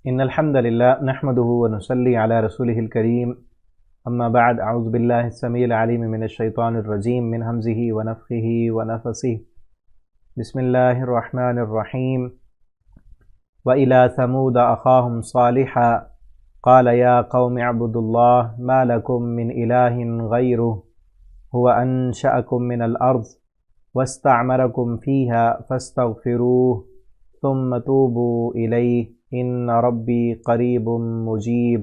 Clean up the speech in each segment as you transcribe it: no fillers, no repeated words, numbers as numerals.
ان الحمد للہ نحمده ونصلی علی رسوله الکریم اما بعد اعوذ باللہ السمیع العلیم من الشیطان الرجیم من ہمزہ ونفخہ ونفثہ بسم اللہ الرحمن الرحیم وإلی ثمود اخاہم صالحا قال یا قوم اعبدوا اللہ ما لکم من الہ غیرہ هو انشأکم من الارض واستعمرکم فیہا فاستغفروہ ثم توبوا الیہ ان ربی قریب مجیب۔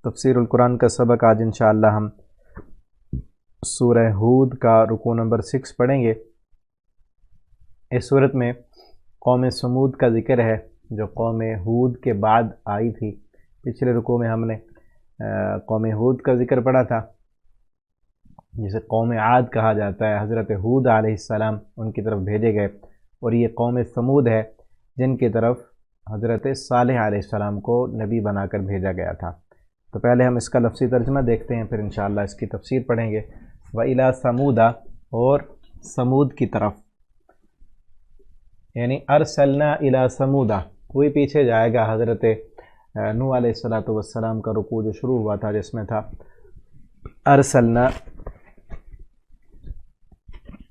تفسیر القرآن کا سبق آج انشاءاللہ ہم سورہ ہود کا رکوع نمبر 6 پڑھیں گے۔ اس صورت میں قوم سمود کا ذکر ہے جو قوم ہود کے بعد آئی تھی۔ پچھلے رکوع میں ہم نے قوم ہود کا ذکر پڑھا تھا جسے قوم عاد کہا جاتا ہے۔ حضرت ہود علیہ السلام ان کی طرف بھیجے گئے، اور یہ قوم سمود ہے جن کی طرف حضرت صالح علیہ السلام کو نبی بنا کر بھیجا گیا تھا۔ تو پہلے ہم اس کا لفظی ترجمہ دیکھتے ہیں، پھر انشاءاللہ اس کی تفسیر پڑھیں گے۔ وَإِلَىٰ ثَمُودَ، اور سمود کی طرف، یعنی ارسلنا الی ثمود، کوئی پیچھے جائے گا حضرت نوح علیہ السلام کا رکوع جو شروع ہوا تھا جس میں تھا ارسلنا،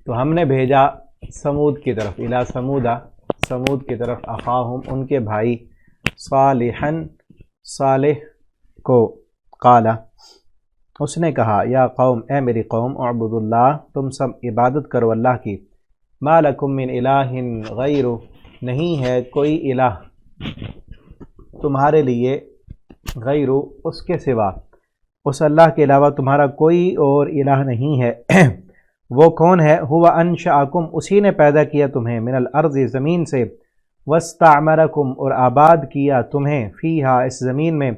تو ہم نے بھیجا سمود کی طرف، الی ثمود، سمود کی طرف، اخاہم ان کے بھائی، صالحا صالح کو، قال اس نے کہا، یا قوم اے میری قوم، اعبدوا اللہ تم سب عبادت کرو اللہ کی، ما لکم من الہ غیرہ نہیں ہے کوئی الہ تمہارے لیے، غیرہ اس کے سوا، اس اللہ کے علاوہ تمہارا کوئی اور الہ نہیں ہے۔ وہ کون ہے؟ ہوا انشأکم اسی نے پیدا کیا تمہیں، من الارض زمین سے، واستعمرکم اور آباد کیا تمہیں، فیہا اس زمین میں،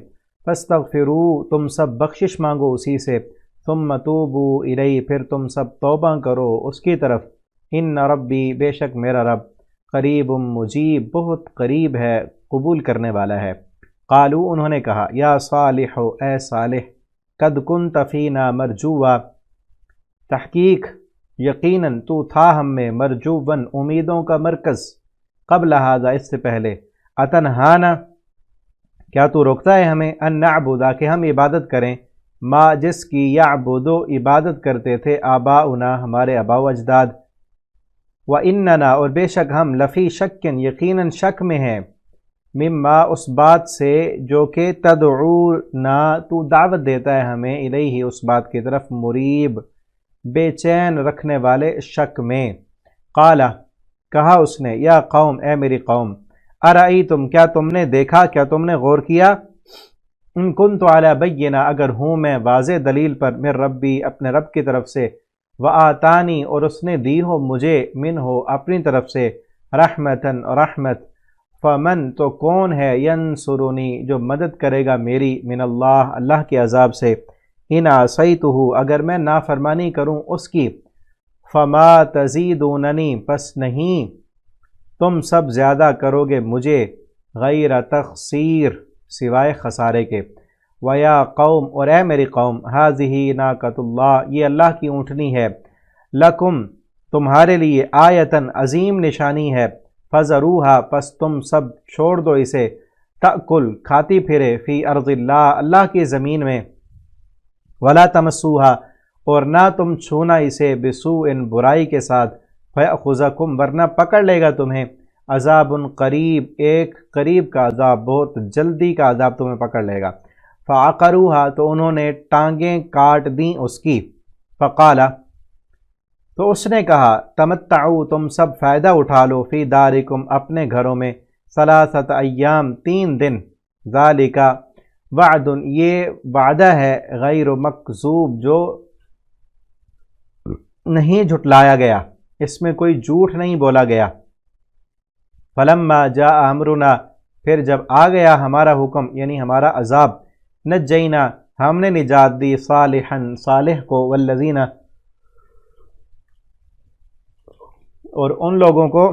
فاستغفروا تم سب بخشش مانگو اسی سے، ثم توبوا الیہ پھر تم سب توبہ کرو اس کی طرف، ان ربی بے شک میرا رب، قریب مجیب بہت قریب ہے قبول کرنے والا ہے۔ قالوا انہوں نے کہا، یا صالح اے صالح، قد کنت فینا مرجوا تحقیق یقیناً تو تھا ہم میں، مرجوًا امیدوں کا مرکز، قبل ھذا اس سے پہلے، اتنہانا کیا تو روکتا ہے ہمیں، ان نعبدا کہ ہم عبادت کریں، ما جس کی یعبدو عبادت کرتے تھے، آباؤنا ہمارے آباء و اجداد، واننا اور بے شک ہم، لفی شکن یقیناً شک میں ہیں، مما اس بات سے جو کہ تدعونا تو دعوت دیتا ہے ہمیں، الیہ اس بات کی طرف، مریب بے چین رکھنے والے شک میں۔ قال کہا اس نے، یا قوم اے میری قوم، ارأیتم کیا تم نے دیکھا، کیا تم نے غور کیا، ان کنت علی بینہ اگر ہوں میں واضح دلیل پر، من ربی اپنے رب کی طرف سے، وآتانی اور اس نے دی ہو مجھے، منہ اپنی طرف سے، رحمتاً رحمت، فمن تو کون ہے، ینصرنی جو مدد کرے گا میری، من اللہ اللہ کے عذاب سے، ان عصیتہ اگر میں نافرمانی کروں اس کی، فما تزیدوننی پس نہیں تم سب زیادہ کرو گے مجھے، غیر تخسیر سوائے خسارے کے، ویا قوم اور اے میری قوم، ھذہ ناقۃ اللہ یہ اللہ کی اونٹنی ہے، لکم تمہارے لیے، آیتاً عظیم نشانی ہے، فذروھا پس تم سب چھوڑ دو اسے، تأکل کھاتی پھرے، فی ارض اللہ اللہ کی زمین میں، ولا تمسوھا اور نہ تم چھونا اسے، بسوء برائی کے ساتھ، فیأخذکم ورنہ پکڑ لے گا تمہیں، عذاب قریب ایک قریب کا عذاب بہت جلدی کا عذاب تمہیں پکڑ لے گا۔ فعقروھا تو انہوں نے ٹانگیں کاٹ دیں اس کی، فقال تو اس نے کہا، تمتعوا تم سب فائدہ اٹھا لو، فی دارکم اپنے گھروں میں، ثلاثۃ ایام 3 دن، ذالک وعد یہ وعدہ ہے، غیر مکذوب جو نہیں جھٹلایا گیا، اس میں کوئی جھوٹ نہیں بولا گیا۔ فلما جاء امرنا پھر جب آ گیا ہمارا حکم یعنی ہمارا عذاب، نجینا ہم نے نجات دی، صالحا صالح کو، والذین اور ان لوگوں کو،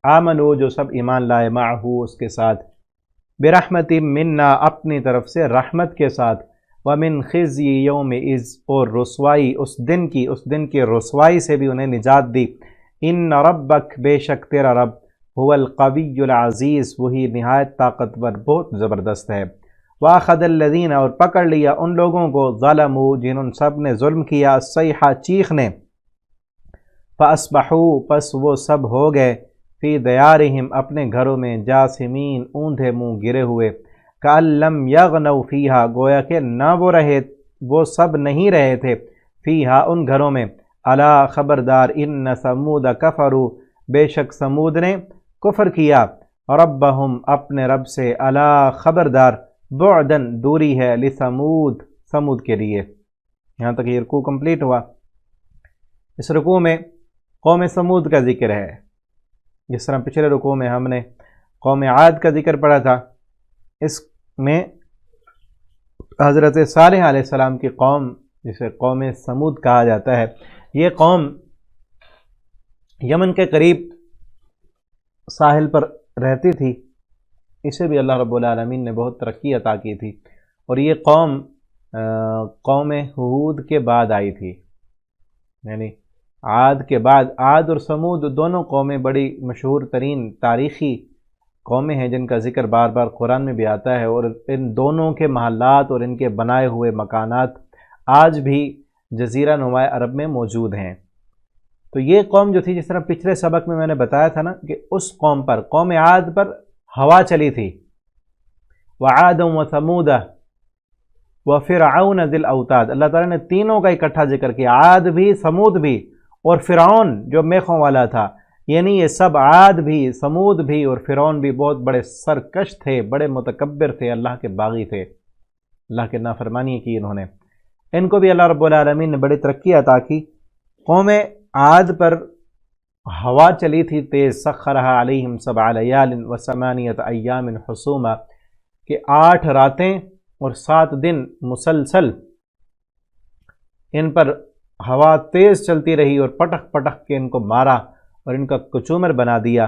آمنو جو سب ایمان لائے، معہو اس کے ساتھ، برحمت منا اپنی طرف سے رحمت کے ساتھ، ومن خزی یومئذ اور رسوائی اس دن کی رسوائی سے بھی انہیں نجات دی، ان ربک بے شک تیرا رب، هو القوی العزیز، وہی نہایت طاقتور بہت زبردست ہے۔ واخذ الذین، اور پکڑ لیا ان لوگوں کو، ظلموا، جنہوں سب نے ظلم کیا، الصیحہ، چیخ نے، فاصبحوا، پس وہ سب ہو گئے، فی دیارہم، اپنے گھروں میں، جاثمین، اوندھے منہ گرے ہوئے، کأن لم یغنوا فیہا، گویا کہ نہ وہ سب نہیں رہے تھے، فیہا، ان گھروں میں، الا، خبردار، ان ثمود کفروا، بے شک سمود نے کفر کیا، ربہم، اپنے رب سے، الا، خبردار، بعدن، دوری ہے، لثمود، سمود کے لیے۔ یہاں تک یہ رکوع کمپلیٹ ہوا۔ اس رکوع میں قوم سمود کا ذکر ہے، جس طرح پچھلے رکوع میں ہم نے قوم عاد کا ذکر پڑھا تھا۔ اس میں حضرت صالح علیہ السلام کی قوم، جسے قوم سمود کہا جاتا ہے، یہ قوم یمن کے قریب ساحل پر رہتی تھی۔ اسے بھی اللہ رب العالمین نے بہت ترقی عطا کی تھی، اور یہ قوم ہود کے بعد آئی تھی، یعنی عاد کے بعد۔ عاد اور سمود دونوں قومیں بڑی مشہور ترین تاریخی قومیں ہیں، جن کا ذکر بار بار قرآن میں بھی آتا ہے، اور ان دونوں کے محلات اور ان کے بنائے ہوئے مکانات آج بھی جزیرہ نما عرب میں موجود ہیں۔ تو یہ قوم جو تھی، جس طرح پچھلے سبق میں نے بتایا تھا نا کہ اس قوم پر، قوم عاد پر ہوا چلی تھی۔ وعاد وثمود وفرعون ذی الاوتاد، اللہ تعالیٰ نے تینوں کا اکٹھا ذکر کیا، عاد بھی، سمود بھی، اور فرعون جو میخوں والا تھا، یعنی یہ سب، عاد بھی، سمود بھی اور فرعون بھی، بہت بڑے سرکش تھے، بڑے متکبر تھے، اللہ کے باغی تھے، اللہ کے نافرمانی کی انہوں نے۔ ان کو بھی اللہ رب العالمین نے بڑی ترقی عطا کی۔ قوم عاد پر ہوا چلی تھی تیز، سخرها علیہم 7 لیال و8 ایام حسوما، کہ 8 راتیں اور 7 دن مسلسل ان پر ہوا تیز چلتی رہی، اور پٹک پٹک کے ان کو مارا اور ان کا کچومر بنا دیا۔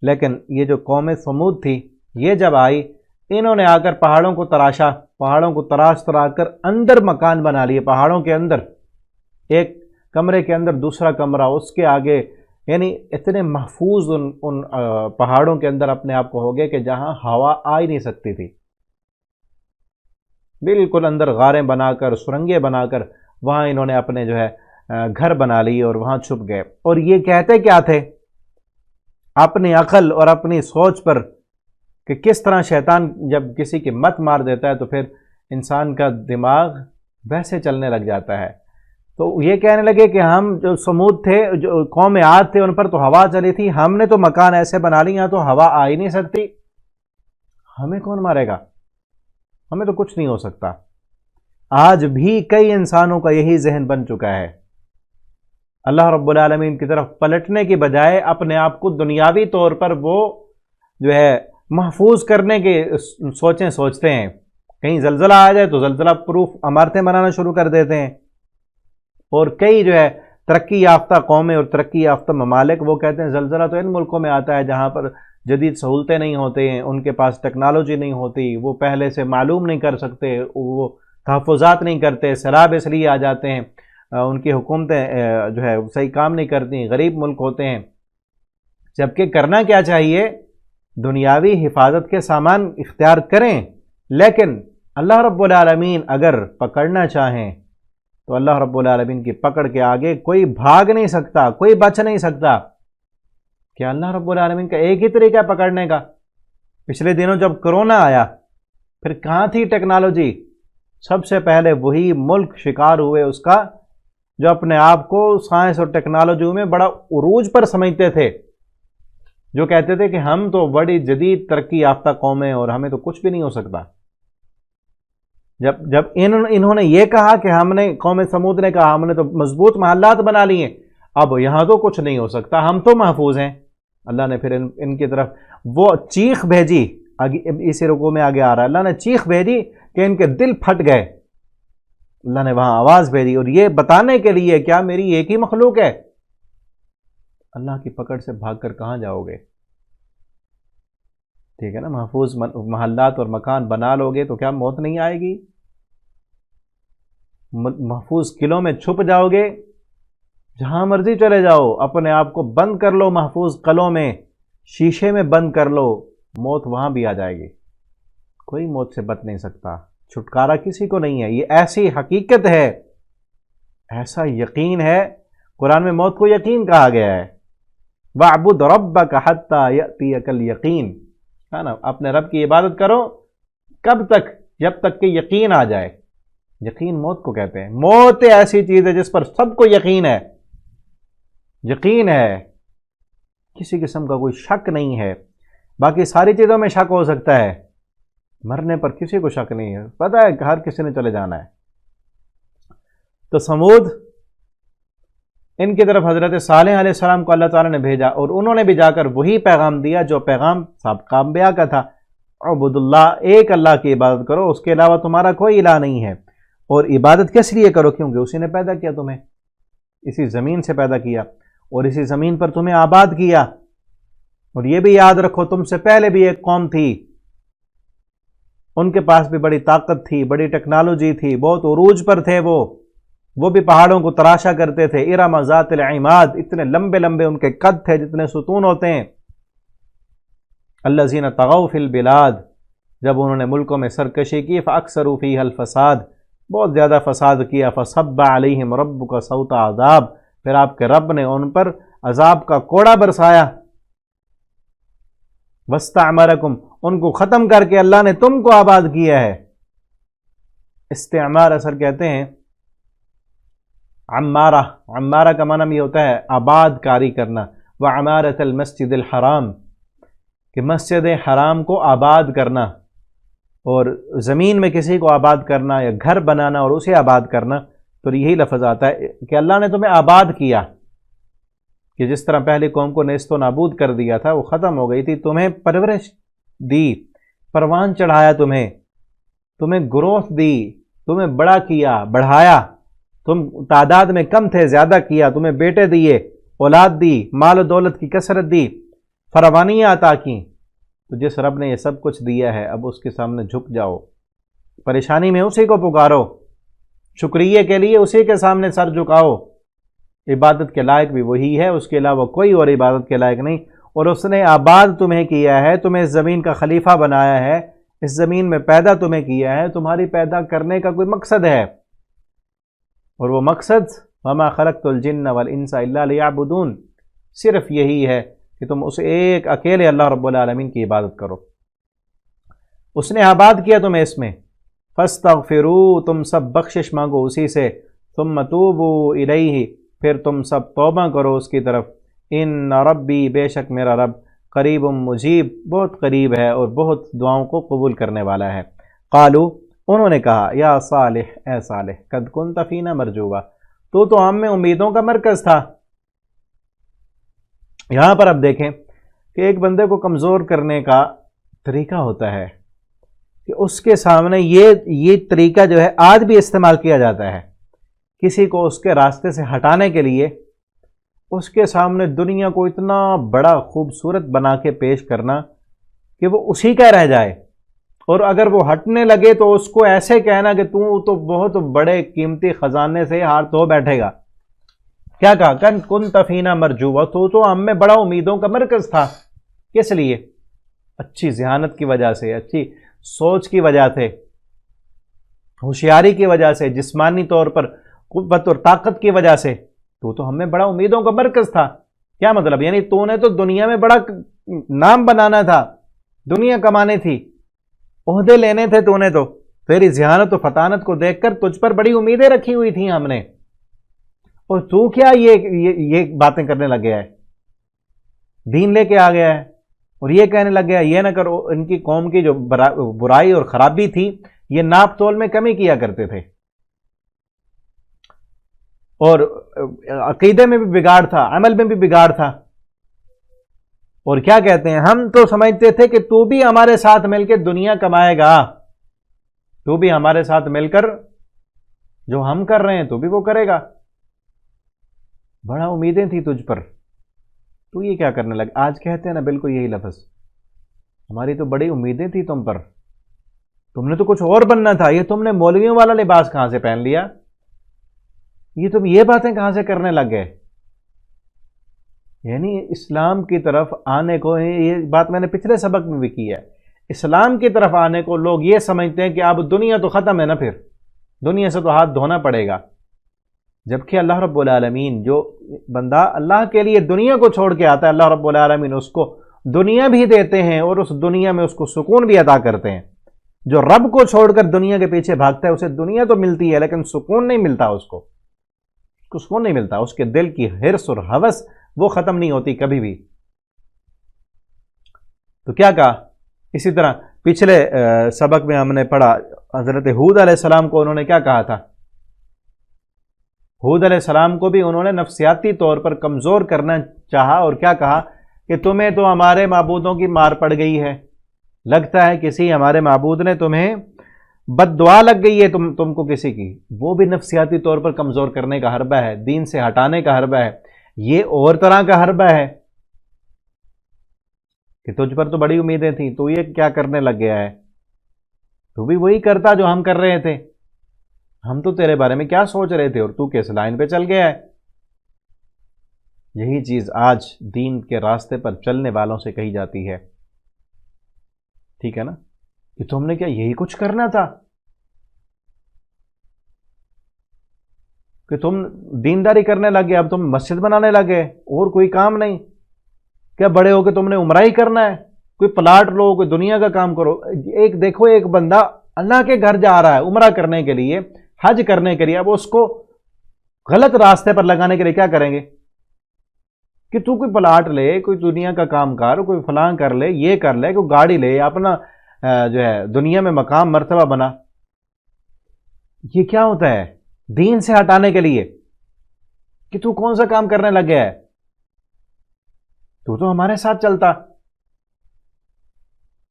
لیکن یہ جو قوم سمود تھی، یہ جب آئی، انہوں نے آ کر پہاڑوں کو تراشا، پہاڑوں کو تراش کر اندر مکان بنا لیے، پہاڑوں کے اندر، ایک کمرے کے اندر دوسرا کمرہ، اس کے آگے، یعنی اتنے محفوظ ان پہاڑوں کے اندر اپنے آپ کو ہو گئے کہ جہاں ہوا آ ہی نہیں سکتی تھی، بالکل اندر غاریں بنا کر، سرنگیں بنا کر، وہاں انہوں نے اپنے جو ہے گھر بنا لی اور وہاں چھپ گئے۔ اور یہ کہتے کیا تھے اپنی عقل اور اپنی سوچ پر، کہ کس طرح شیطان جب کسی کی مت مار دیتا ہے تو پھر انسان کا دماغ ویسے چلنے لگ جاتا ہے۔ تو یہ کہنے لگے کہ ہم جو سمود تھے، جو قوم عاد تھے، ان پر تو ہوا چلی تھی، ہم نے تو مکان ایسے بنا لی، یہاں تو ہوا آ ہی نہیں سکتی، ہمیں کون مارے گا، ہمیں تو کچھ نہیں ہو سکتا۔ آج بھی کئی انسانوں کا یہی ذہن بن چکا ہے۔ اللہ رب العالمین کی طرف پلٹنے کی بجائے اپنے آپ کو دنیاوی طور پر وہ جو ہے محفوظ کرنے کے سوچیں سوچتے ہیں۔ کہیں زلزلہ آ جائے تو زلزلہ پروف عمارتیں بنانا شروع کر دیتے ہیں، اور کئی جو ہے ترقی یافتہ قومیں اور ترقی یافتہ ممالک، وہ کہتے ہیں زلزلہ تو ان ملکوں میں آتا ہے جہاں پر جدید سہولتیں نہیں ہوتے ہیں، ان کے پاس ٹیکنالوجی نہیں ہوتی، وہ پہلے سے معلوم نہیں کر سکتے، وہ تحفظات نہیں کرتے، سیلاب اس لیے آ جاتے ہیں، ان کی حکومتیں جو ہے صحیح کام نہیں کرتی، غریب ملک ہوتے ہیں۔ جبکہ کرنا کیا چاہیے، دنیاوی حفاظت کے سامان اختیار کریں، لیکن اللہ رب العالمین اگر پکڑنا چاہیں تو اللہ رب العالمین کی پکڑ کے آگے کوئی بھاگ نہیں سکتا، کوئی بچ نہیں سکتا۔ کہ اللہ رب العالمین کا ایک ہی طریقہ ہے پکڑنے کا۔ پچھلے دنوں جب کرونا آیا، پھر کہاں تھی ٹیکنالوجی؟ سب سے پہلے وہی ملک شکار ہوئے اس کا جو اپنے آپ کو سائنس اور ٹیکنالوجی میں بڑا عروج پر سمجھتے تھے، جو کہتے تھے کہ ہم تو بڑی جدید ترقی یافتہ قومیں اور ہمیں تو کچھ بھی نہیں ہو سکتا۔ جب انہوں نے یہ کہا کہ ہم نے، قوم سمود نے کہا ہم نے تو مضبوط محلات بنا لیے، اب یہاں تو کچھ نہیں ہو سکتا، ہم تو محفوظ ہیں، اللہ نے پھر ان کی طرف وہ چیخ بھیجی۔ اسی رکوع میں آگے آ رہا ہے، اللہ نے چیخ بھیجی کہ ان کے دل پھٹ گئے، اللہ نے وہاں آواز بھیجی، اور یہ بتانے کے لیے کیا میری ایک ہی مخلوق ہے، اللہ کی پکڑ سے بھاگ کر کہاں جاؤ گے؟ ٹھیک ہے نا، محفوظ محلات اور مکان بنا لو گے تو کیا موت نہیں آئے گی؟ محفوظ قلعوں میں چھپ جاؤ گے، جہاں مرضی چلے جاؤ، اپنے آپ کو بند کر لو محفوظ قلعوں میں، شیشے میں بند کر لو، موت وہاں بھی آ جائے گی، کوئی موت سے بچ نہیں سکتا، چھٹکارا کسی کو نہیں ہے۔ یہ ایسی حقیقت ہے، ایسا یقین ہے، قرآن میں موت کو یقین کہا گیا ہے۔ وَاعْبُدْ رَبَّكَ حَتَّى يَأْتِيَكَ الْيَقِينُ، ہے نا، اپنے رب کی عبادت کرو، کب تک؟ جب تک کہ یقین آ جائے۔ یقین موت کو کہتے ہیں۔ موت ایسی چیز ہے جس پر سب کو یقین ہے، یقین ہے، کسی قسم کا کوئی شک نہیں ہے۔ باقی ساری چیزوں میں شک ہو سکتا ہے، مرنے پر کسی کو شک نہیں ہے، پتہ ہے کہ ہر کسی نے چلے جانا ہے۔ تو سمود، ان کی طرف حضرت صالح علیہ السلام کو اللہ تعالیٰ نے بھیجا، اور انہوں نے بھی جا کر وہی پیغام دیا جو پیغام سابقہ انبیاء کا تھا، عبد اللہ، ایک اللہ کی عبادت کرو، اس کے علاوہ تمہارا کوئی الہ نہیں ہے۔ اور عبادت کس لیے کرو؟ کیونکہ اسی نے پیدا کیا تمہیں، اسی زمین سے پیدا کیا اور اسی زمین پر تمہیں آباد کیا۔ اور یہ بھی یاد رکھو، تم سے پہلے بھی ایک قوم تھی، ان کے پاس بھی بڑی طاقت تھی، بڑی ٹیکنالوجی تھی، بہت عروج پر تھے، وہ بھی پہاڑوں کو تراشا کرتے تھے۔ ارم ذات العماد، اتنے لمبے لمبے ان کے قد تھے جتنے ستون ہوتے ہیں۔ الذین طغوا فی البلاد، جب انہوں نے ملکوں میں سرکشی کی، فاکثروا فیہا الفساد، بہت زیادہ فساد کیا، فصب علیہم ربک صوت عذاب، پھر آپ کے رب نے ان پر عذاب کا کوڑا برسایا۔ واستعمرکم، ان کو ختم کر کے اللہ نے تم کو آباد کیا ہے۔ استعمار اثر کہتے ہیں عمارہ، عمارہ کا معنی یہ ہوتا ہے آباد کاری کرنا۔ وعمارۃ المسجد الحرام، کہ مسجد حرام کو آباد کرنا، اور زمین میں کسی کو آباد کرنا یا گھر بنانا اور اسے آباد کرنا، تو یہی لفظ آتا ہے کہ اللہ نے تمہیں آباد کیا، کہ جس طرح پہلی قوم کو نیست و نابود کر دیا تھا، وہ ختم ہو گئی تھی، تمہیں پرورش دی، پروان چڑھایا، تمہیں گروتھ دی، تمہیں بڑا کیا، بڑھایا، تم تعداد میں کم تھے، زیادہ کیا، تمہیں بیٹے دیے، اولاد دی، مال و دولت کی کثرت دی، فراوانیاں عطا کیں۔ تو جس رب نے یہ سب کچھ دیا ہے، اب اس کے سامنے جھک جاؤ، پریشانی میں اسی کو پکارو، شکریہ کے لیے اسی کے سامنے سر جھکاؤ۔ عبادت کے لائق بھی وہی ہے، اس کے علاوہ کوئی اور عبادت کے لائق نہیں۔ اور اس نے آباد تمہیں کیا ہے، تمہیں اس زمین کا خلیفہ بنایا ہے، اس زمین میں پیدا تمہیں کیا ہے، تمہاری پیدا کرنے کا کوئی مقصد ہے، اور وہ مقصد وما خلقت الجن والانس الا لیعبدون، صرف یہی ہے کہ تم اس ایک اکیلے اللہ رب العالمین کی عبادت کرو۔ اس نے آباد کیا تمہیں اس میں، فاستغفروا، تم سب بخشش مانگو اسی سے، ثم توبوا الیہ، پھر تم سب توبہ کرو اس کی طرف، ان ربی، بے شک میرا رب، قریب مجیب، بہت قریب ہے اور بہت دعاؤں کو قبول کرنے والا ہے۔ قالوا، انہوں نے کہا، یا صالح، اے صالح، قد کنت فینا مرجوا، تو ہم میں امیدوں کا مرکز تھا۔ یہاں پر اب دیکھیں کہ ایک بندے کو کمزور کرنے کا طریقہ ہوتا ہے کہ اس کے سامنے یہ طریقہ جو ہے آج بھی استعمال کیا جاتا ہے، کسی کو اس کے راستے سے ہٹانے کے لیے اس کے سامنے دنیا کو اتنا بڑا خوبصورت بنا کے پیش کرنا کہ وہ اسی کا رہ جائے، اور اگر وہ ہٹنے لگے تو اس کو ایسے کہنا کہ تو بہت بڑے قیمتی خزانے سے ہاتھ دھو بیٹھے گا۔ کیا کہا؟ کنت فینا مرجوا، تو ہم میں بڑا امیدوں کا مرکز تھا۔ کس لیے؟ اچھی ذہانت کی وجہ سے، اچھی سوچ کی وجہ سے، ہوشیاری کی وجہ سے، جسمانی طور پر قوت اور طاقت کی وجہ سے، تو ہم میں بڑا امیدوں کا مرکز تھا۔ کیا مطلب؟ یعنی تو نے تو دنیا میں بڑا نام بنانا تھا، دنیا کمانی تھی، عہدے لینے تھے، تو نے تو تیری ذہانت و فطانت کو دیکھ کر تجھ پر بڑی امیدیں رکھی ہوئی تھیں ہم نے، اور تو کیا یہ باتیں کرنے لگ گیا ہے، دین لے کے آ گیا ہے، اور یہ کہنے لگ گیا یہ نہ کرو۔ ان کی قوم کی جو برائی اور خرابی تھی، یہ ناپ تول میں کمی کیا کرتے تھے، اور عقیدے میں بھی بگاڑ تھا، عمل میں بھی بگاڑ تھا۔ اور کیا کہتے ہیں، ہم تو سمجھتے تھے کہ تو بھی ہمارے ساتھ مل کے دنیا کمائے گا، تو بھی ہمارے ساتھ مل کر جو ہم کر رہے ہیں تو بھی وہ کرے گا، بڑا امیدیں تھی تجھ پر، تو یہ کیا کرنے لگا؟ آج کہتے ہیں نا بالکل یہی لفظ، ہماری تو بڑی امیدیں تھی تم پر، تم نے تو کچھ اور بننا تھا، یہ تم نے مولویوں والا لباس کہاں سے پہن لیا، یہ تم یہ باتیں کہاں سے کرنے لگ گئے؟ یعنی اسلام کی طرف آنے کو، یہ بات میں نے پچھلے سبق میں بھی کی ہے، اسلام کی طرف آنے کو لوگ یہ سمجھتے ہیں کہ اب دنیا تو ختم ہے نا، پھر دنیا سے تو ہاتھ دھونا پڑے گا، جبکہ اللہ رب العالمین، جو بندہ اللہ کے لیے دنیا کو چھوڑ کے آتا ہے، اللہ رب العالمین اس کو دنیا بھی دیتے ہیں اور اس دنیا میں اس کو سکون بھی عطا کرتے ہیں۔ جو رب کو چھوڑ کر دنیا کے پیچھے بھاگتا ہے اسے دنیا تو ملتی ہے لیکن سکون نہیں ملتا، اس کو سکون نہیں ملتا، اس کے دل کی حرص اور ہوس وہ ختم نہیں ہوتی کبھی بھی۔ تو کیا کہا؟ اسی طرح پچھلے سبق میں ہم نے پڑھا حضرت ہود علیہ السلام کو انہوں نے کیا کہا تھا؟ ہود علیہ السلام کو بھی انہوں نے نفسیاتی طور پر کمزور کرنا چاہا اور کیا کہا کہ تمہیں تو ہمارے معبودوں کی مار پڑ گئی ہے، لگتا ہے کسی ہمارے معبود نے تمہیں بد دعا لگ گئی ہے تم کو کسی کی۔ وہ بھی نفسیاتی طور پر کمزور کرنے کا حربہ ہے، دین سے ہٹانے کا حربہ ہے، یہ اور طرح کا حربہ ہے کہ تجھ پر تو بڑی امیدیں تھیں، تو یہ کیا کرنے لگ گیا ہے؟ تو بھی وہی کرتا جو ہم کر رہے تھے، ہم تو تیرے بارے میں کیا سوچ رہے تھے اور تو کس لائن پہ چل گیا ہے۔ یہی چیز آج دین کے راستے پر چلنے والوں سے کہی جاتی ہے، ٹھیک ہے نا، کہ تم نے کیا یہی کچھ کرنا تھا کہ تم دینداری کرنے لگے، اب تم مسجد بنانے لگے اور کوئی کام نہیں؟ کیا بڑے ہو کہ تم نے عمرہ ہی کرنا ہے؟ کوئی پلاٹ لو، کوئی دنیا کا کام کرو۔ ایک دیکھو، ایک بندہ اللہ کے گھر جا رہا ہے عمرہ کرنے کے لیے، حج کرنے کے لیے، اب اس کو غلط راستے پر لگانے کے لیے کیا کریں گے کہ تو کوئی پلاٹ لے، کوئی دنیا کا کام کر، کوئی فلاں کر لے، یہ کر لے، کوئی گاڑی لے، اپنا جو ہے دنیا میں مقام مرتبہ بنا۔ یہ کیا ہوتا ہے؟ دین سے ہٹانے کے لیے کہ تو کون سا کام کرنے لگ گیا ہے؟ تو ہمارے ساتھ چلتا،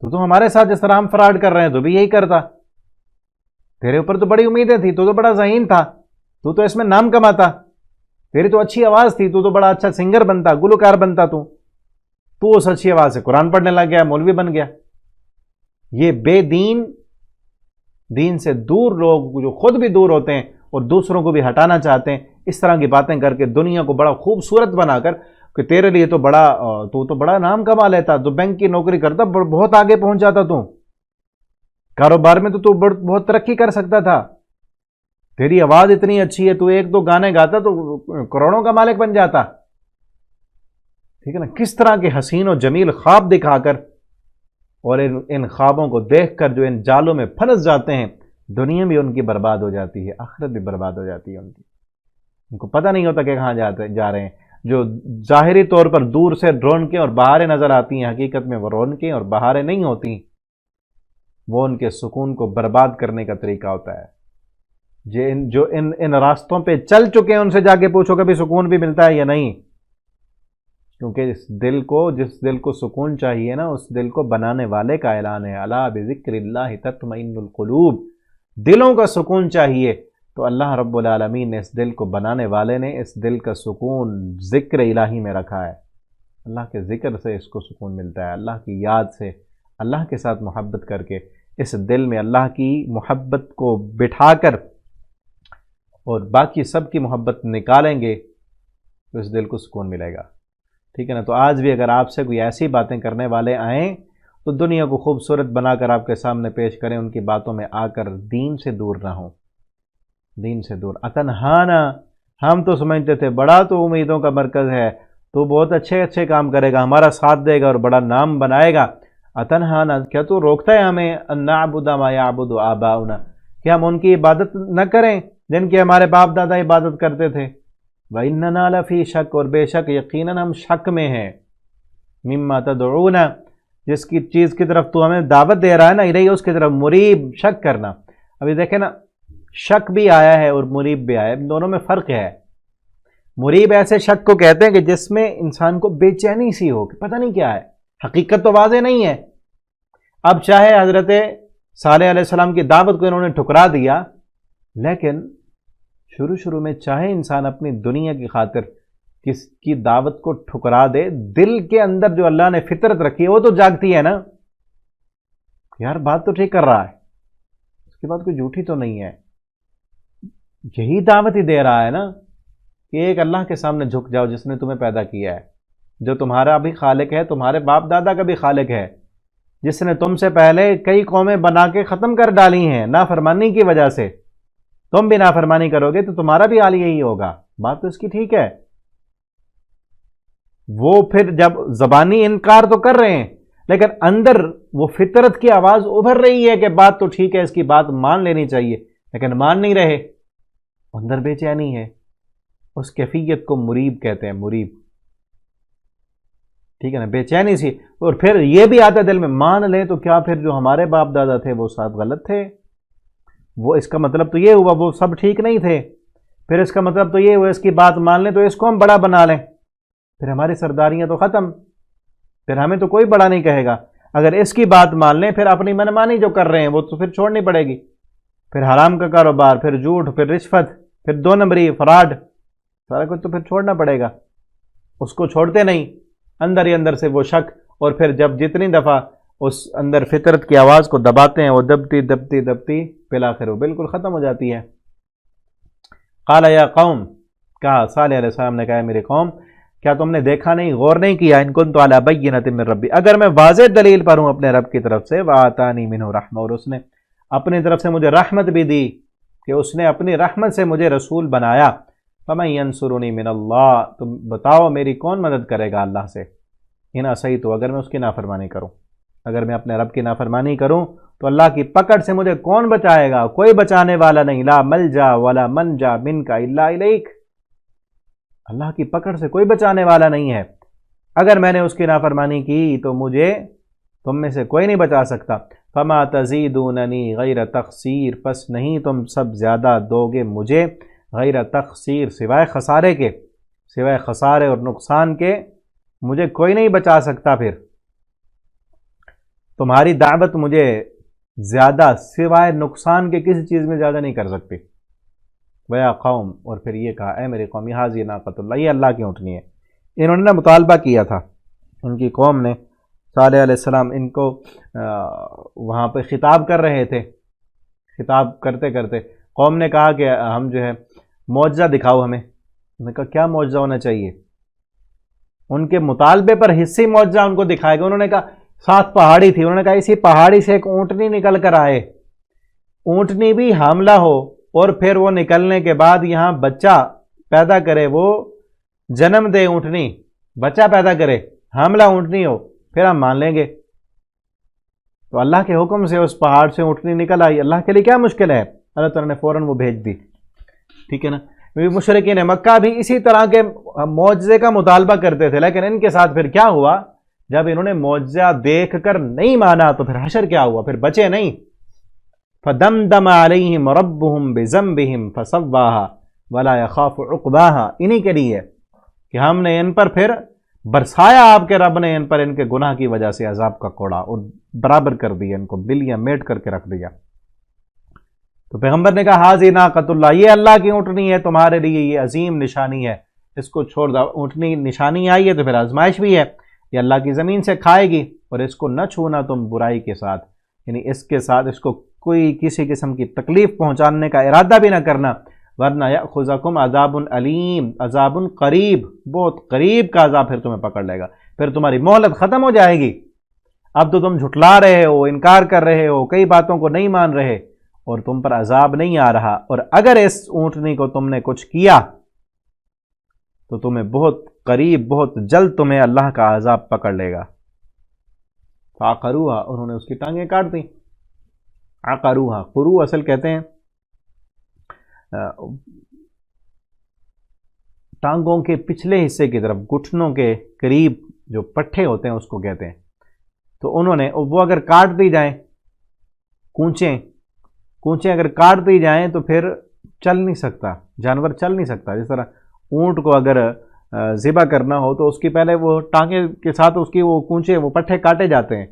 تو ہمارے ساتھ جس طرح ہم فراڈ کر رہے ہیں تو بھی یہی کرتا، تیرے اوپر تو بڑی امیدیں تھی، تو بڑا ذہین تھا، تو اس میں نام کماتا، تیری تو اچھی آواز تھی، تو بڑا اچھا سنگر بنتا، گلوکار بنتا، تو اس اچھی آواز سے قرآن پڑھنے لگ گیا، مولوی بن گیا۔ یہ بے دین سے دور لوگ جو خود بھی دور ہوتے ہیں اور دوسروں کو بھی ہٹانا چاہتے ہیں، اس طرح کی باتیں کر کے دنیا کو بڑا خوبصورت بنا کر کہ تیرے لیے تو بڑا نام کما لیتا، تو بینک کی نوکری کرتا، بہت آگے پہنچ جاتا، تو کاروبار میں تو بہت ترقی کر سکتا تھا، تیری آواز اتنی اچھی ہے، تو ایک دو گانے گاتا تو کروڑوں کا مالک بن جاتا، ٹھیک ہے نا۔ کس طرح کے حسین و جمیل خواب دکھا کر اور ان خوابوں کو دیکھ کر جو ان جالوں میں پھنس جاتے ہیں، دنیا بھی ان کی برباد ہو جاتی ہے، آخرت بھی برباد ہو جاتی ہے ان کو پتہ نہیں ہوتا کہ کہاں جا رہے ہیں۔ جو ظاہری طور پر دور سے رونقیں اور بہاریں نظر آتی ہیں، حقیقت میں وہ رونقیں اور بہاریں نہیں ہوتی، وہ ان کے سکون کو برباد کرنے کا طریقہ ہوتا ہے۔ جو ان راستوں پہ چل چکے ہیں ان سے جا کے پوچھو کبھی سکون بھی ملتا ہے یا نہیں، کیونکہ جس دل کو سکون چاہیے نا، اس دل کو بنانے والے کا اعلان ہے، الا بذکر اللہ تطمئن القلوب، دلوں کا سکون چاہیے تو اللہ رب العالمین نے اس دل کو بنانے والے نے اس دل کا سکون ذکر الہی میں رکھا ہے۔ اللہ کے ذکر سے اس کو سکون ملتا ہے، اللہ کی یاد سے، اللہ کے ساتھ محبت کر کے اس دل میں اللہ کی محبت کو بٹھا کر اور باقی سب کی محبت نکالیں گے تو اس دل کو سکون ملے گا، ٹھیک ہے نا۔ تو آج بھی اگر آپ سے کوئی ایسی باتیں کرنے والے آئیں تو دنیا کو خوبصورت بنا کر آپ کے سامنے پیش کریں، ان کی باتوں میں آ کر دین سے دور نہ ہوں، دین سے دور۔ اتنہانا، ہم تو سمجھتے تھے بڑا تو امیدوں کا مرکز ہے، تو بہت اچھے کام کرے گا، ہمارا ساتھ دے گا اور بڑا نام بنائے گا۔ اتنہانا، کیا تو روکتا ہے ہمیں ان نعبد ما یعبد آباؤنا، کہ ہم ان کی عبادت نہ کریں جن کی ہمارے باپ دادا عبادت کرتے تھے۔ وَإِنَّنَا لَفِي شَكٍّ، اور بے شک یقیناً ہم شک میں ہیں، مما تدعونا، جس کی چیز کی طرف تو ہمیں دعوت دے رہا ہے نا، الیہ، اس کی طرف، مریب، شک کرنا۔ ابھی دیکھیں نا، شک بھی آیا ہے اور مریب بھی آیا ہے، دونوں میں فرق ہے۔ مریب ایسے شک کو کہتے ہیں کہ جس میں انسان کو بے چینی سی ہو کہ پتہ نہیں کیا ہے، حقیقت تو واضح نہیں ہے۔ اب چاہے حضرت صالح علیہ السلام کی دعوت کو انہوں نے ٹھکرا دیا، لیکن شروع میں چاہے انسان اپنی دنیا کی خاطر کس کی دعوت کو ٹھکرا دے، دل کے اندر جو اللہ نے فطرت رکھی ہے وہ تو جاگتی ہے نا، یار بات تو ٹھیک کر رہا ہے، اس کی بات کوئی جھوٹی تو نہیں ہے، یہی دعوت ہی دے رہا ہے نا کہ ایک اللہ کے سامنے جھک جاؤ جس نے تمہیں پیدا کیا ہے، جو تمہارا بھی خالق ہے، تمہارے باپ دادا کا بھی خالق ہے، جس نے تم سے پہلے کئی قومیں بنا کے ختم کر ڈالی ہیں نافرمانی کی وجہ سے، تم بھی نافرمانی کرو گے تو تمہارا بھی حال یہی ہوگا۔ بات تو اس کی ٹھیک ہے۔ وہ پھر جب زبانی انکار تو کر رہے ہیں، لیکن اندر وہ فطرت کی آواز ابھر رہی ہے کہ بات تو ٹھیک ہے، اس کی بات مان لینی چاہیے، لیکن مان نہیں رہے، اندر بے چینی ہے۔ اس کیفیت کو مریب کہتے ہیں، مریب، ٹھیک ہے نا، بے چینی سی۔ اور پھر یہ بھی آتا ہے دل میں، مان لیں تو کیا پھر جو ہمارے باپ دادا تھے وہ سب غلط تھے؟ وہ اس کا مطلب تو یہ ہوا وہ سب ٹھیک نہیں تھے، پھر اس کا مطلب تو یہ ہوا اس کی بات مان لیں تو اس کو ہم بڑا بنا لیں، پھر ہماری سرداریاں تو ختم، پھر ہمیں تو کوئی بڑا نہیں کہے گا۔ اگر اس کی بات مان لیں پھر اپنی منمانی جو کر رہے ہیں وہ تو پھر چھوڑنی پڑے گی، پھر حرام کا کاروبار، پھر جھوٹ، پھر رشوت، پھر دو نمبری، فراڈ، سارا کچھ تو پھر چھوڑنا پڑے گا۔ اس کو چھوڑتے نہیں، اندر ہی اندر سے وہ شک، اور پھر جب جتنی دفعہ اس اندر فطرت کی آواز کو دباتے ہیں وہ دبتی دبتی دبتی بالآخر وہ بالکل ختم ہو جاتی ہے۔ قال یا قوم، کہا صالح علیہ السلام نے کہا میری قوم، کیا تم نے دیکھا نہیں، غور نہیں کیا، ان کنت علی بینۃ من ربی، اگر میں واضح دلیل پر ہوں اپنے رب کی طرف سے، وآتانی منہ رحمہ، اور اس نے اپنی طرف سے مجھے رحمت بھی دی کہ اس نے اپنی رحمت سے مجھے رسول بنایا، فمن ینصرنی من اللہ، تم بتاؤ میری کون مدد کرے گا اللہ سے، ان عصیت، اگر میں اس کی نافرمانی کروں، اگر میں اپنے رب کی نافرمانی کروں تو اللہ کی پکڑ سے مجھے کون بچائے گا؟ کوئی بچانے والا نہیں، لا ملجا ولا منجا منک الا الیک، اللہ کی پکڑ سے کوئی بچانے والا نہیں ہے۔ اگر میں نے اس کی نافرمانی کی تو مجھے تم میں سے کوئی نہیں بچا سکتا۔ فما تزیدوننی غیر تقصیر، پس نہیں تم سب زیادہ دو گے مجھے غیر تقصیر، سوائے خسارے کے، سوائے خسارے اور نقصان کے مجھے کوئی نہیں بچا سکتا۔ پھر تمہاری دعوت مجھے زیادہ سوائے نقصان کے کسی چیز میں زیادہ نہیں کر سکتی۔ ویا قوم، اور پھر یہ کہا اے میری قوم، ھذہ ناقۃ اللہ، یہ اللہ کی اونٹنی ہے۔ انہوں نے مطالبہ کیا تھا، ان کی قوم نے، صالح علیہ السلام ان کو وہاں پہ خطاب کر رہے تھے، خطاب کرتے کرتے قوم نے کہا کہ ہم جو ہے معجزہ دکھاؤ ہمیں۔ انہوں نے کہا کیا معجزہ ہونا چاہیے؟ ان کے مطالبے پر حصی معجزہ ان کو دکھائے گا۔ انہوں نے کہا ساتھ پہاڑی تھی، انہوں نے کہا اسی پہاڑی سے ایک اونٹنی نکل کر آئے، اونٹنی بھی حاملہ ہو، اور پھر وہ نکلنے کے بعد یہاں بچہ پیدا کرے، وہ جنم دے، اونٹنی بچہ پیدا کرے، حاملہ اونٹنی ہو، پھر ہم مان لیں گے۔ تو اللہ کے حکم سے اس پہاڑ سے اونٹنی نکل آئی، اللہ کے لیے کیا مشکل ہے؟ اللہ تعالیٰ نے فوراً وہ بھیج دی، ٹھیک ہے نا۔ مشرکین مکہ بھی اسی طرح کے معجزے کا مطالبہ کرتے تھے، لیکن ان کے ساتھ پھر کیا ہوا؟ جب انہوں نے معجزہ دیکھ کر نہیں مانا تو پھر حشر کیا ہوا؟ پھر بچے نہیں۔ فدمدم علیہم ربہم بذنبہم فسواها ولا يخاف عقباها، انہی کے لیے کہ ہم نے ان پر پھر برسایا، آپ کے رب نے ان پر ان کے گناہ کی وجہ سے عذاب کا کوڑا، اور برابر کر دیا، ان کو بلیاں میٹ کر کے رکھ دیا۔ تو پیغمبر نے کہا ھذہ ناقۃ اللہ، یہ اللہ کی اونٹنی ہے، تمہارے لیے یہ عظیم نشانی ہے، اس کو چھوڑ دو۔ اونٹنی نشانی آئی ہے تو پھر آزمائش بھی ہے، یہ اللہ کی زمین سے کھائے گی، اور اس کو نہ چھونا تم برائی کے ساتھ، یعنی اس کے ساتھ اس کو کوئی کسی قسم کی تکلیف پہنچانے کا ارادہ بھی نہ کرنا، ورنہ یأخذکم عذاب علیم، عذاب قریب، بہت قریب کا عذاب پھر تمہیں پکڑ لے گا، پھر تمہاری مہلت ختم ہو جائے گی۔ اب تو تم جھٹلا رہے ہو، انکار کر رہے ہو، کئی باتوں کو نہیں مان رہے، اور تم پر عذاب نہیں آ رہا، اور اگر اس اونٹنی کو تم نے کچھ کیا تو تمہیں بہت قریب، بہت جلد تمہیں اللہ کا عذاب پکڑ لے گا۔ فعقروها، انہوں نے اس کی ٹانگیں کاٹ دیں۔ عقروها، قرو اصل کہتے ہیں ٹانگوں کے پچھلے حصے کی طرف، گھٹنوں کے قریب جو پٹھے ہوتے ہیں اس کو کہتے ہیں۔ تو انہوں نے وہ اگر کاٹ دی جائیں، کونچیں اگر کاٹ دی جائیں تو پھر چل نہیں سکتا، جانور چل نہیں سکتا۔ جس طرح اونٹ کو اگر ذبح کرنا ہو تو اس کی پہلے وہ ٹانگیں کے ساتھ اس کی وہ کونچے، وہ پٹھے کاٹے جاتے ہیں،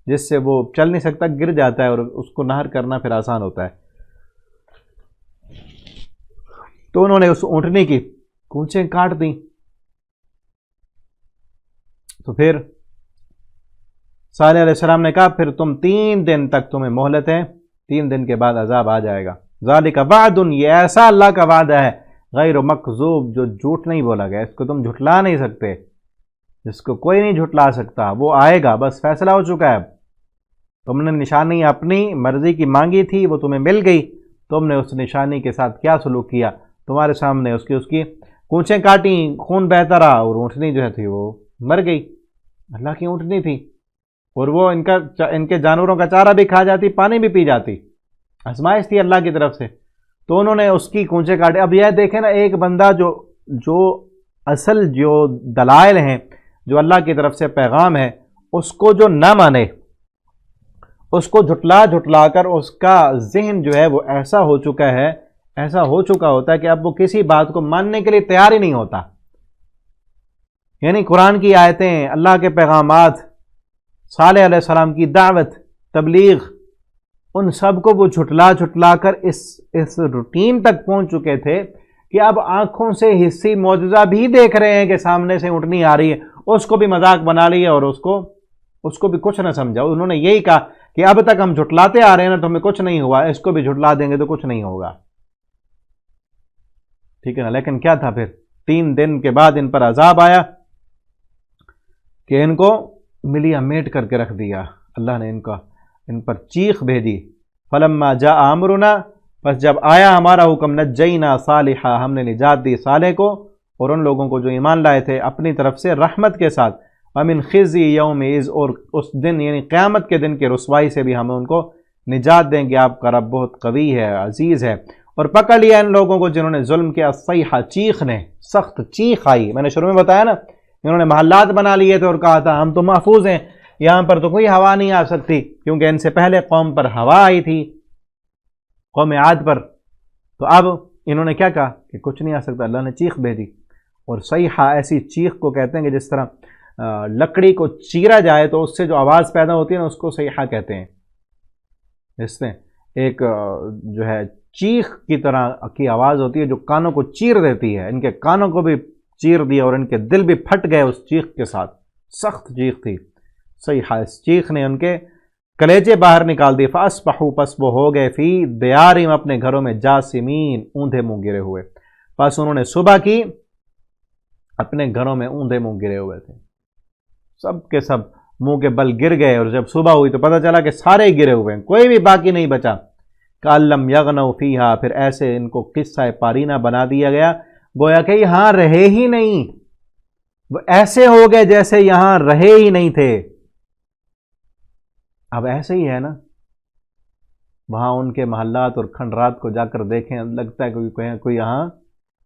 جس سے وہ چل نہیں سکتا، گر جاتا ہے، اور اس کو نہر کرنا پھر آسان ہوتا ہے۔ تو انہوں نے اس اونٹنی کی کونچیں کاٹ دیں۔ تو پھر صالح علیہ السلام نے کہا پھر تم 3 دن تک تمہیں مہلت ہے، 3 دن کے بعد عذاب آ جائے گا۔ ذالک وعد، یہ ایسا اللہ کا وعدہ ہے، غیر مکذوب، جو جھوٹ نہیں بولا گیا، اس کو تم جھٹلا نہیں سکتے۔ جس کو کوئی نہیں جھٹلا سکتا، وہ آئے گا، بس فیصلہ ہو چکا ہے۔ تم نے نشانی اپنی مرضی کی مانگی تھی، وہ تمہیں مل گئی، تم نے اس نشانی کے ساتھ کیا سلوک کیا؟ تمہارے سامنے اس کی کونچیں کاٹیں، خون بہتا رہا، اور اونٹنی جو تھی وہ مر گئی۔ اللہ کی اونٹنی تھی، اور وہ ان کے جانوروں کا چارہ بھی کھا جاتی، پانی بھی پی جاتی، آزمائش تھی اللہ کی طرف سے، تو انہوں نے اس کی کونچیں کاٹے۔ اب یہ دیکھیں نا، ایک بندہ جو اصل جو دلائل ہیں، جو اللہ کی طرف سے پیغام ہے، اس کو جو نہ مانے، اس کو جھٹلا کر اس کا ذہن جو ہے وہ ایسا ہو چکا ہوتا ہے کہ اب وہ کسی بات کو ماننے کے لیے تیار ہی نہیں ہوتا۔ یعنی قرآن کی آیتیں، اللہ کے پیغامات، صالح علیہ السلام کی دعوت، تبلیغ، ان سب کو وہ جھٹلا کر اس روٹین تک پہنچ چکے تھے کہ اب آنکھوں سے حصی معجزہ بھی دیکھ رہے ہیں کہ سامنے سے اونٹنی آ رہی ہے، اس کو بھی مذاق بنا لیا اور اس کو بھی کچھ نہ سمجھا۔ انہوں نے یہی کہا کہ اب تک ہم جھٹلاتے آ رہے ہیں نا، تو ہمیں کچھ نہیں ہوا، اس کو بھی جھٹلا دیں گے تو کچھ نہیں ہوگا، ٹھیک ہے نا۔ لیکن کیا تھا پھر؟ 3 دن کے بعد ان پر عذاب آیا کہ ان کو ملیا میٹ کر کے رکھ دیا۔ اللہ نے ان پر چیخ بھیجی۔ فلما جاء امرنا، بس جب آیا ہمارا حکم، نجینا صالحا، ہم نے نجات دی صالح کو اور ان لوگوں کو جو ایمان لائے تھے اپنی طرف سے رحمت کے ساتھ، ومن خزی یومئذ، اور اس دن یعنی قیامت کے دن کی رسوائی سے بھی ہم ان کو نجات دیں گے، آپ کا رب بہت قوی ہے، عزیز ہے۔ اور پکڑ لیا ان لوگوں کو جنہوں نے ظلم کیا، الصیحہ، چیخ نے، سخت چیخ آئی۔ میں نے شروع میں بتایا نا، انہوں نے محلات بنا لیے تھے اور کہا تھا ہم تو محفوظ ہیں، یہاں پر تو کوئی ہوا نہیں آ سکتی، کیونکہ ان سے پہلے قوم پر ہوا آئی تھی، قوم عاد پر۔ تو اب انہوں نے کیا کہا کہ کچھ نہیں آ سکتا، اللہ نے چیخ بھیجی۔ اور صیحہ ایسی چیخ کو کہتے ہیں کہ جس طرح لکڑی کو چیرا جائے تو اس سے جو آواز پیدا ہوتی ہے نا، اس کو صیحہ کہتے ہیں۔ اس میں ایک جو ہے چیخ کی طرح کی آواز ہوتی ہے جو کانوں کو چیر دیتی ہے۔ ان کے کانوں کو بھی چیر دیا اور ان کے دل بھی پھٹ گئے اس چیخ کے ساتھ، سخت چیخ تھی صیحہ۔ اس چیخ نے ان کے کلیجے باہر نکال دیے۔ فاصبحوا، پس وہ ہو گئے، فی دیارہم، اپنے گھروں میں، جاسمین، اوندھے منہ گرے ہوئے۔ پس انہوں نے صبح کی، اپنے گھروں میں اوندھے منہ گرے ہوئے تھے، سب کے سب منہ کے بل گر گئے، اور جب صبح ہوئی تو پتہ چلا کہ سارے گرے ہوئے ہیں، کوئی بھی باقی نہیں بچا۔ کأن لم یغنوا فیہا، پھر ایسے ان کو قصہ پارینہ بنا دیا گیا، گویا کہ یہاں رہے ہی نہیں، وہ ایسے ہو گئے جیسے یہاں رہے ہی نہیں تھے۔ اب ایسے ہی ہے نا، وہاں ان کے محلات اور کھنڈرات کو جا کر دیکھیں، لگتا ہے کوئی یہاں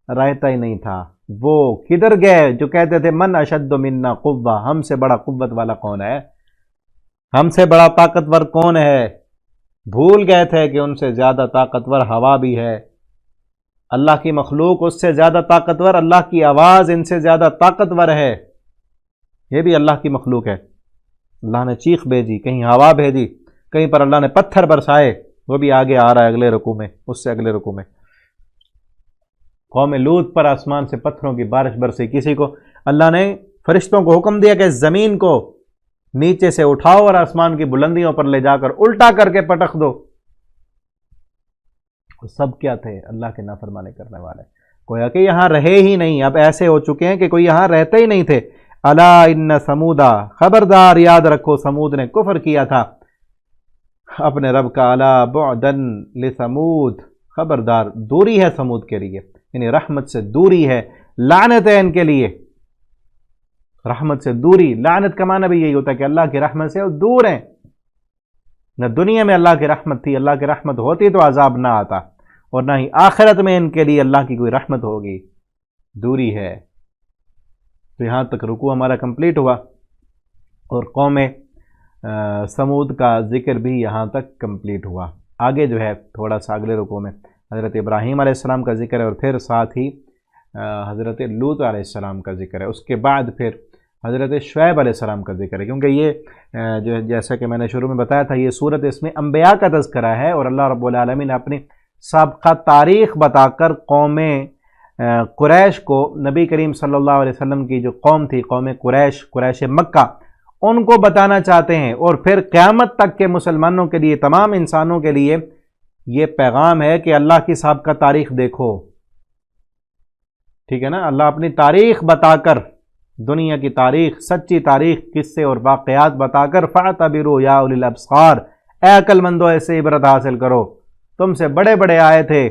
رہتا ہی نہیں تھا۔ وہ کدھر گئے جو کہتے تھے من اشد منا قوہ، ہم سے بڑا قوت والا کون ہے، ہم سے بڑا طاقتور کون ہے؟ بھول گئے تھے کہ ان سے زیادہ طاقتور ہوا بھی ہے، اللہ کی مخلوق اس سے زیادہ طاقتور، اللہ کی آواز ان سے زیادہ طاقتور ہے، یہ بھی اللہ کی مخلوق ہے۔ اللہ نے چیخ بھیجی، کہیں ہوا بھیجی، کہیں پر اللہ نے پتھر برسائے، وہ بھی آگے آ رہا ہے اگلے رکوع میں، اس سے اگلے رکوع میں۔ قوم لوط پر آسمان سے پتھروں کی بارش برسی، کسی کو اللہ نے فرشتوں کو حکم دیا کہ زمین کو نیچے سے اٹھاؤ اور آسمان کی بلندیوں پر لے جا کر الٹا کر کے پٹخ دو۔ سب کیا تھے؟ اللہ کے نافرمانی کرنے والے، گویا کہ یہاں رہے ہی نہیں، اب ایسے ہو چکے ہیں کہ کوئی یہاں رہتے ہی نہیں تھے۔ الا ان سمودا، خبردار یاد رکھو سمود نے کفر کیا تھا اپنے رب کا۔ الا بعدن لثمود، خبردار دوری ہے سمود کے لیے، یعنی رحمت سے دوری ہے، لعنت ہے ان کے لیے، رحمت سے دوری۔ لعنت کا معنی بھی یہی ہوتا ہے کہ اللہ کی رحمت سے وہ دور ہیں، نہ دنیا میں اللہ کی رحمت تھی، اللہ کی رحمت ہوتی تو عذاب نہ آتا، اور نہ ہی آخرت میں ان کے لیے اللہ کی کوئی رحمت ہوگی، دوری ہے۔ تو یہاں تک رکوع ہمارا کمپلیٹ ہوا، اور قوم سمود کا ذکر بھی یہاں تک کمپلیٹ ہوا۔ آگے جو ہے تھوڑا سا اگلے رکوع میں حضرت ابراہیم علیہ السلام کا ذکر ہے، اور پھر ساتھ ہی حضرت لوط علیہ السلام کا ذکر ہے، اس کے بعد پھر حضرت شعیب علیہ السلام کا ذکر ہے، کیونکہ یہ جو جیسا کہ میں نے شروع میں بتایا تھا، یہ صورت اس میں انبیاء کا تذکرہ ہے، اور اللہ رب العالمین نے اپنی سابقہ تاریخ بتا کر قوم قریش کو، نبی کریم صلی اللہ علیہ وسلم کی جو قوم تھی، قوم قریش مکہ، ان کو بتانا چاہتے ہیں، اور پھر قیامت تک کے مسلمانوں کے لیے، تمام انسانوں کے لیے یہ پیغام ہے کہ اللہ کی سابقہ تاریخ دیکھو، ٹھیک ہے نا۔ اللہ اپنی تاریخ بتا کر دنیا کی تاریخ، سچی تاریخ، قصے اور واقعات بتا کر فاعتبروا یا اولی الابصار، اے عقل مندو ایسے عبرت حاصل کرو۔ تم سے بڑے بڑے آئے تھے،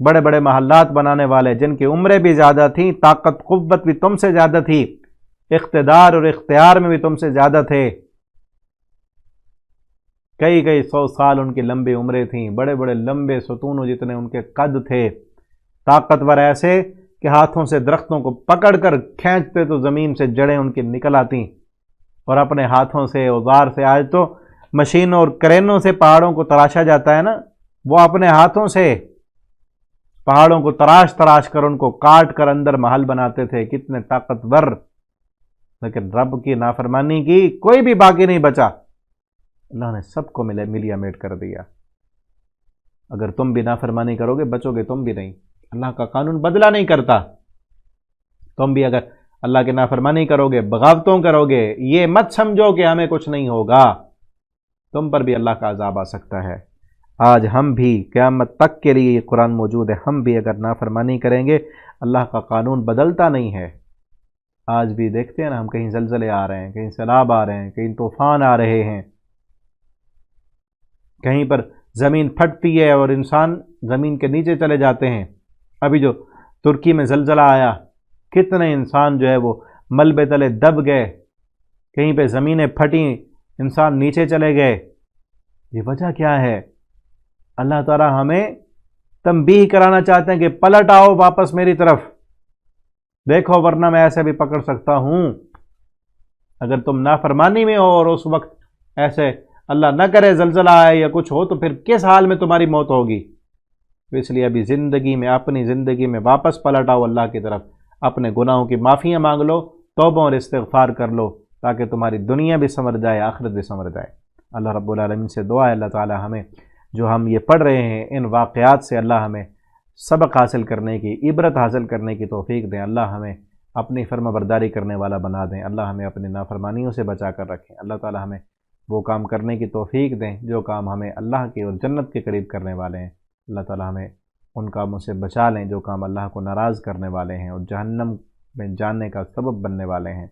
بڑے بڑے محلات بنانے والے، جن کی عمریں بھی زیادہ تھیں، طاقت قوت بھی تم سے زیادہ تھی، اقتدار اور اختیار میں بھی تم سے زیادہ تھے، کئی کئی 100 سال ان کی لمبی عمریں تھیں، بڑے بڑے لمبے ستونوں جتنے ان کے قد تھے، طاقتور ایسے کہ ہاتھوں سے درختوں کو پکڑ کر کھینچتے تو زمین سے جڑیں ان کی نکل آتی، اور اپنے ہاتھوں سے اوزار سے، آج تو مشینوں اور کرینوں سے پہاڑوں کو تراشا جاتا ہے نا، وہ اپنے ہاتھوں سے پہاڑوں کو تراش تراش کر ان کو کاٹ کر اندر محل بناتے تھے، کتنے طاقتور۔ لیکن رب کی نافرمانی کی کوئی بھی باقی نہیں بچا، اللہ نے سب کو ملیا میٹ کر دیا۔ اگر تم بھی نافرمانی کرو گے بچو گے تم بھی نہیں، اللہ کا قانون بدلہ نہیں کرتا۔ تم بھی اگر اللہ کی نافرمانی کرو گے، بغاوتوں کرو گے، یہ مت سمجھو کہ ہمیں کچھ نہیں ہوگا، تم پر بھی اللہ کا عذاب آ سکتا ہے۔ آج ہم بھی قیامت تک کے لیے یہ قرآن موجود ہے، ہم بھی اگر نافرمانی کریں گے اللہ کا قانون بدلتا نہیں ہے۔ آج بھی دیکھتے ہیں نا ہم، کہیں زلزلے آ رہے ہیں، کہیں سیلاب آ رہے ہیں، کہیں طوفان آ رہے ہیں، کہیں پر زمین پھٹتی ہے اور انسان زمین کے نیچے چلے جاتے ہیں۔ ابھی جو ترکی میں زلزلہ آیا، کتنے انسان جو ہے وہ ملبے تلے دب گئے، کہیں پہ زمینیں پھٹیں، انسان نیچے چلے گئے۔ یہ وجہ کیا ہے؟ اللہ تعالیٰ ہمیں تنبیہ کرانا چاہتے ہیں کہ پلٹ آؤ واپس میری طرف، دیکھو ورنہ میں ایسے بھی پکڑ سکتا ہوں۔ اگر تم نافرمانی میں ہو اور اس وقت ایسے اللہ نہ کرے زلزلہ آئے یا کچھ ہو، تو پھر کس حال میں تمہاری موت ہوگی؟ تو اس لیے ابھی زندگی میں، اپنی زندگی میں واپس پلٹ آؤ اللہ کی طرف، اپنے گناہوں کی معافیاں مانگ لو، توبہ اور استغفار کر لو، تاکہ تمہاری دنیا بھی سنور جائے، آخرت بھی سنور جائے۔ اللہ رب العالمین سے دعا ہے اللہ تعالی ہمیں جو ہم یہ پڑھ رہے ہیں ان واقعات سے اللہ ہمیں سبق حاصل کرنے کی، عبرت حاصل کرنے کی توفیق دیں، اللہ ہمیں اپنی فرما برداری کرنے والا بنا دیں، اللہ ہمیں اپنی نافرمانیوں سے بچا کر رکھیں، اللہ تعالی ہمیں وہ کام کرنے کی توفیق دیں جو کام ہمیں اللہ کے اور جنت کے قریب کرنے والے ہیں، اللہ تعالی ہمیں ان کاموں سے بچا لیں جو کام اللہ کو ناراض کرنے والے ہیں اور جہنم میں جاننے کا سبب بننے والے ہیں۔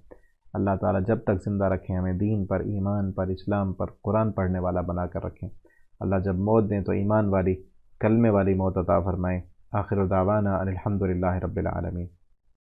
اللہ تعالیٰ جب تک زندہ رکھیں ہمیں دین پر، ایمان پر، اسلام پر، قرآن پڑھنے والا بنا کر رکھیں۔ اللہ جب موت دیں تو ایمان والی، کلمے والی موت عطا فرمائیں۔ آخر دعوانا ان الحمد للہ رب العالمین۔